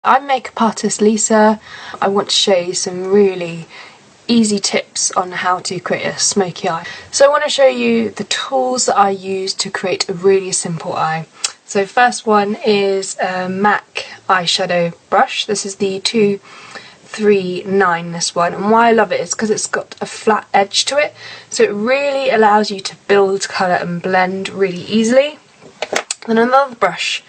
I'm makeup artist Lisa. I want to show you some really easy tips on how to create a smoky eye. So I want to show you the tools that I use to create a really simple eye. So first one is a MAC eyeshadow brush. This is the 239, this one, and why I love it is because it's got a flat edge to it, so it really allows you to build colour and blend really easily. And another brush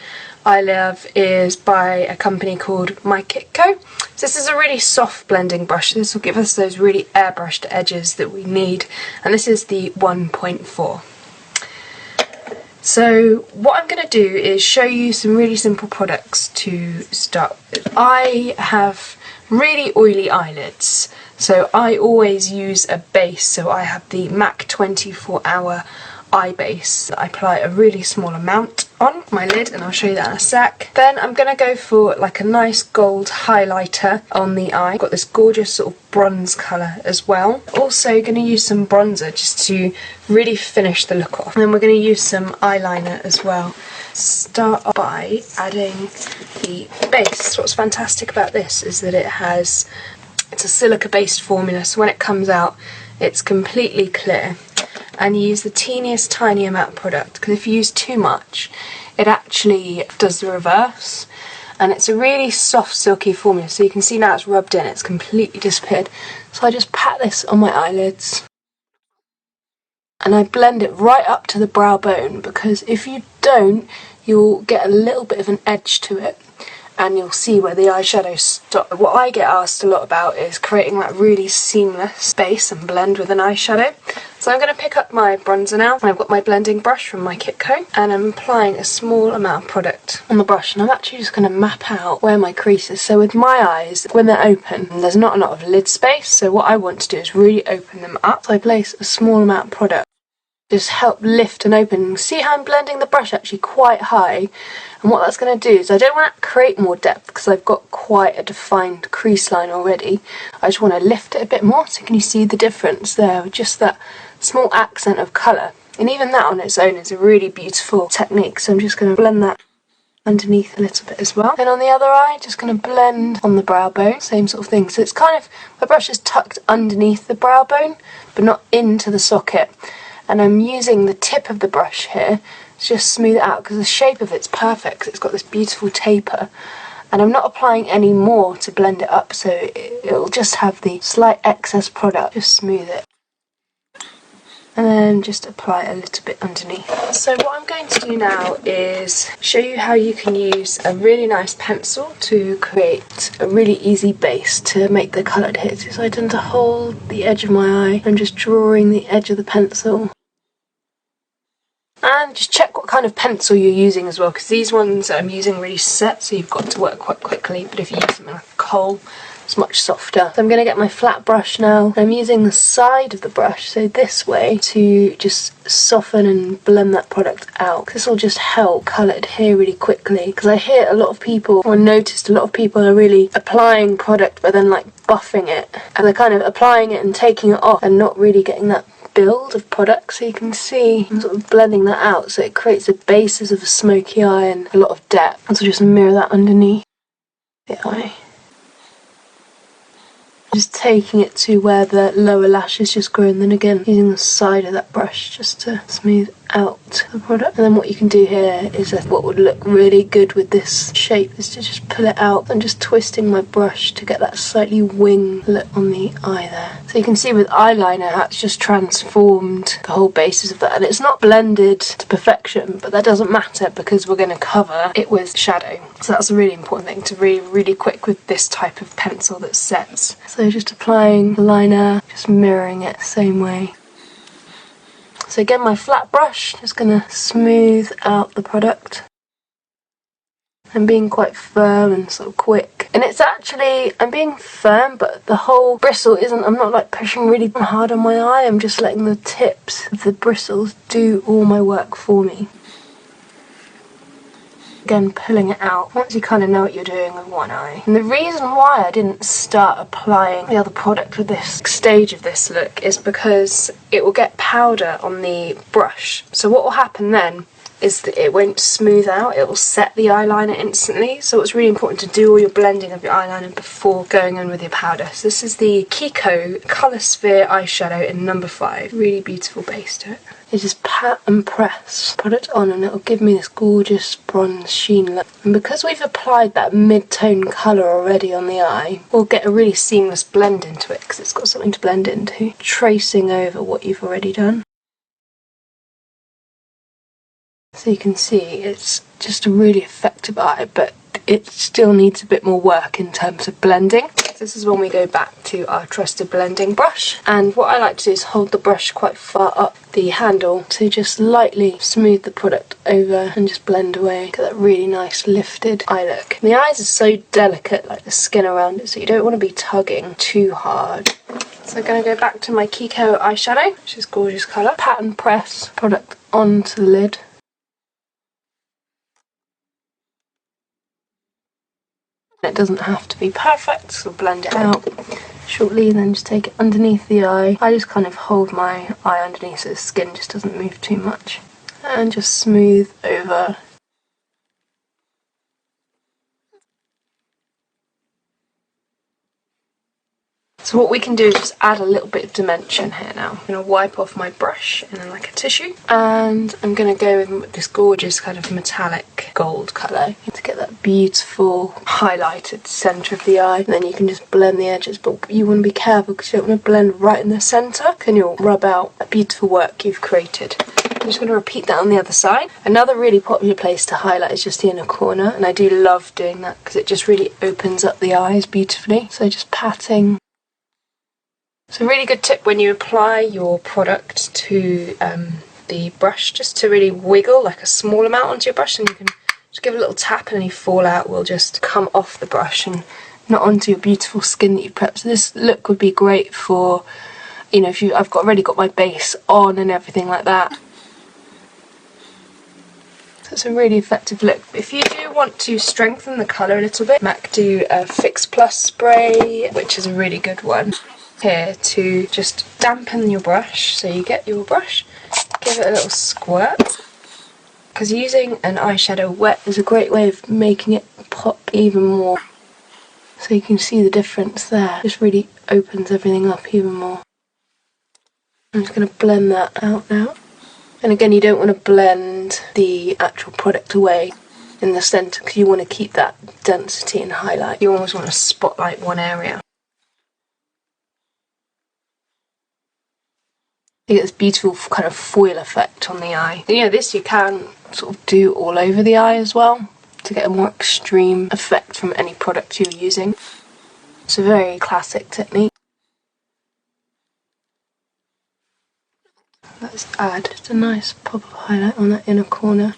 I love is by a company called Caldognetto. So this is a really soft blending brush. This will give us those really airbrushed edges that we need, and this is the 1.4. So what I'm going to do is show you some really simple products to start with. I have really oily eyelids, so I always use a base. So I have the MAC 24-hour eye base. I apply a really small amount on my lid, and I'll show you that in a sec. Then I'm going to go for like a nice gold highlighter on the eye. I've got this gorgeous sort of bronze colour as well. Also going to use some bronzer just to really finish the look off. And then we're going to use some eyeliner as well. Start by adding the base. What's fantastic about this is that it's a silica based formula, so when it comes out it's completely clear. And you use the teeniest tiny amount of product, because if you use too much it actually does the reverse. And it's a really soft silky formula, so you can see now it's rubbed in, it's completely disappeared. So I just pat this on my eyelids and I blend it right up to the brow bone, because if you don't you'll get a little bit of an edge to it and you'll see where the eyeshadow stops. What I get asked a lot about is creating that really seamless base and blend with an eyeshadow. So I'm going to pick up my bronzer now. I've got my blending brush from Caldognetto, and I'm applying a small amount of product on the brush, and I'm actually just going to map out where my crease is. So with my eyes, when they're open, there's not a lot of lid space, so what I want to do is really open them up. So I place a small amount of product, just help lift and open. See how I'm blending the brush actually quite high, and what that's going to do is I don't want to create more depth because I've got quite a defined crease line already. I just want to lift it a bit more. So can you see the difference there with just that small accent of colour? And even that on its own is a really beautiful technique. So I'm just going to blend that underneath a little bit as well. Then on the other eye, just going to blend on the brow bone, same sort of thing. So it's kind of, my brush is tucked underneath the brow bone but not into the socket. And I'm using the tip of the brush here to just smooth it out, because the shape of it's perfect, because it's got this beautiful taper. And I'm not applying any more to blend it up, so it'll just have the slight excess product. Just smooth it. And then just apply a little bit underneath. So what I'm going to do now is show you how you can use a really nice pencil to create a really easy base to make the coloured hits. So I tend to hold the edge of my eye and just drawing the edge of the pencil. And just check what kind of pencil you're using as well, because these ones that I'm using are really set, so you've got to work quite quickly. But if you use something like a kohl, it's much softer. So I'm going to get my flat brush now. I'm using the side of the brush, so this way, to just soften and blend that product out. This will just help colour adhere really quickly, because I hear a lot of people, or noticed a lot of people are really applying product but then like buffing it, and they're kind of applying it and taking it off and not really getting that build of product. So you can see I'm sort of blending that out, so it creates a basis of a smoky eye and a lot of depth. And so just mirror that underneath the eye. Just taking it to where the lower lashes just grow, and then again using the side of that brush just to smooth out the product. And then what you can do here is what would look really good with this shape is to just pull it out and just twisting my brush to get that slightly wing look on the eye there. So you can see with eyeliner how it's just transformed the whole basis of that, and it's not blended to perfection, but that doesn't matter because we're going to cover it with shadow. So that's a really important thing, to be really quick with this type of pencil that sets. So just applying the liner, just mirroring it the same way. So again, my flat brush, just going to smooth out the product. I'm being quite firm and sort of quick. And it's actually, I'm being firm, but the whole bristle isn't, I'm not like pushing really hard on my eye, I'm just letting the tips of the bristles do all my work for me. Again, pulling it out once you kind of know what you're doing with one eye. And the reason why I didn't start applying the other product with this stage of this look is because it will get powder on the brush. So what will happen then is that it won't smooth out, it will set the eyeliner instantly. So it's really important to do all your blending of your eyeliner before going in with your powder. So this is the Kiko Colour Sphere eyeshadow in number 5. Really beautiful base to it. You just pat and press, put it on, and it'll give me this gorgeous bronze sheen look. And because we've applied that mid-tone colour already on the eye, we'll get a really seamless blend into it because it's got something to blend into. Tracing over what you've already done. So you can see it's just a really effective eye, but it still needs a bit more work in terms of blending. This is when we go back to our trusted blending brush, and what I like to do is hold the brush quite far up the handle to just lightly smooth the product over and just blend away. Get that really nice lifted eye look. And the eyes are so delicate, like the skin around it, so you don't want to be tugging too hard. So I'm going to go back to my Kiko eyeshadow, which is gorgeous colour. Pat and press product onto the lid. It doesn't have to be perfect, so blend it out shortly and then just take it underneath the eye. I just kind of hold my eye underneath so the skin just doesn't move too much. And just smooth over. So what we can do is just add a little bit of dimension here now. I'm going to wipe off my brush in like a tissue, and I'm going to go with this gorgeous kind of metallic gold colour to get that beautiful highlighted centre of the eye. And then you can just blend the edges, but you want to be careful because you don't want to blend right in the centre, and you'll rub out that beautiful work you've created. I'm just going to repeat that on the other side. Another really popular place to highlight is just the inner corner, and I do love doing that because it just really opens up the eyes beautifully. So just patting. So a really good tip when you apply your product to the brush, just to really wiggle like a small amount onto your brush, and you can just give it a little tap and any fallout will just come off the brush and not onto your beautiful skin that you've prepped. So this look would be great for, you know, if I've already got my base on and everything like that. So it's a really effective look. If you do want to strengthen the colour a little bit, MAC do a Fix Plus spray, which is a really good one. Here to just dampen your brush. So you get your brush, give it a little squirt, because using an eyeshadow wet is a great way of making it pop even more. So you can see the difference there. Just really opens everything up even more. I'm just going to blend that out now. And again, you don't want to blend the actual product away in the centre because you want to keep that density and highlight. You always want to spotlight one area. You get this beautiful kind of foil effect on the eye. You know, this you can sort of do all over the eye as well to get a more extreme effect from any product you're using. It's a very classic technique. Let's add just a nice pop of highlight on that inner corner.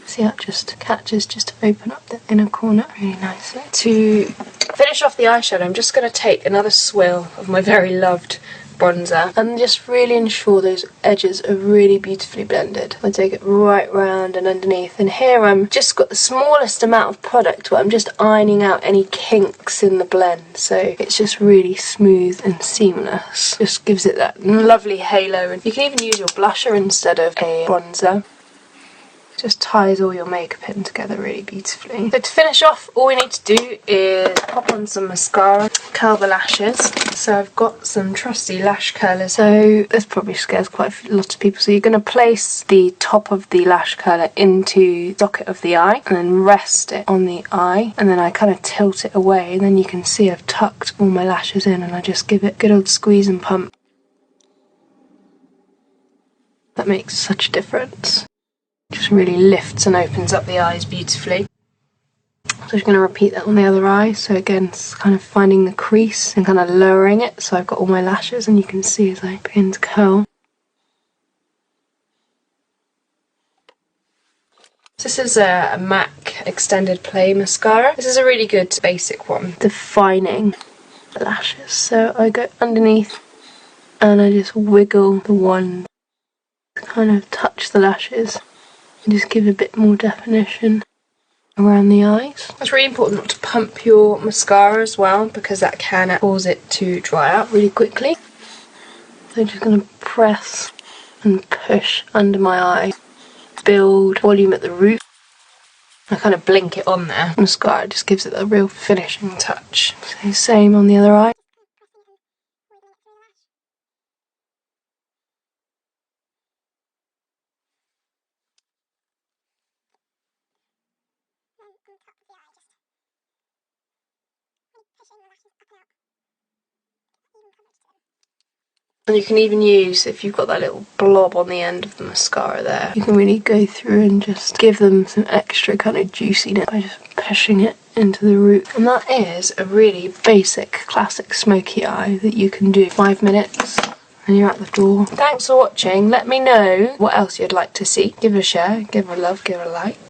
See how it just catches just to open up the inner corner really nicely. To finish off the eyeshadow, I'm just going to take another swill of my very loved bronzer and just really ensure those edges are really beautifully blended. I take it right round and underneath, and here I'm just got the smallest amount of product where I'm just ironing out any kinks in the blend, so it's just really smooth and seamless. Just gives it that lovely halo, and you can even use your blusher instead of a bronzer. Just ties all your makeup in together really beautifully. So to finish off, all we need to do is pop on some mascara, curl the lashes. So I've got some trusty lash curlers. So this probably scares quite a lot of people. So you're going to place the top of the lash curler into the socket of the eye and then rest it on the eye, and then I kind of tilt it away, and then you can see I've tucked all my lashes in, and I just give it a good old squeeze and pump. That makes such a difference. Just really lifts and opens up the eyes beautifully. So I'm just going to repeat that on the other eye. So again, it's kind of finding the crease and kind of lowering it. So I've got all my lashes, and you can see as I begin to curl. This is a MAC Extended Play Mascara. This is a really good basic one, defining the lashes. So I go underneath and I just wiggle the wand to kind of touch the lashes and just give a bit more definition around the eyes. It's really important not to pump your mascara as well, because that can cause it to dry out really quickly. So I'm just going to press and push under my eye build volume at the root. I kind of blink it on there. Mascara just gives it a real finishing touch. So same on the other eye. And you can even use, if you've got that little blob on the end of the mascara there, you can really go through and just give them some extra kind of juiciness by just pushing it into the root. And that is a really basic, classic smoky eye that you can do 5 minutes and you're at the door. Thanks for watching. Let me know what else you'd like to see. Give it a share, give it a love, give it a like.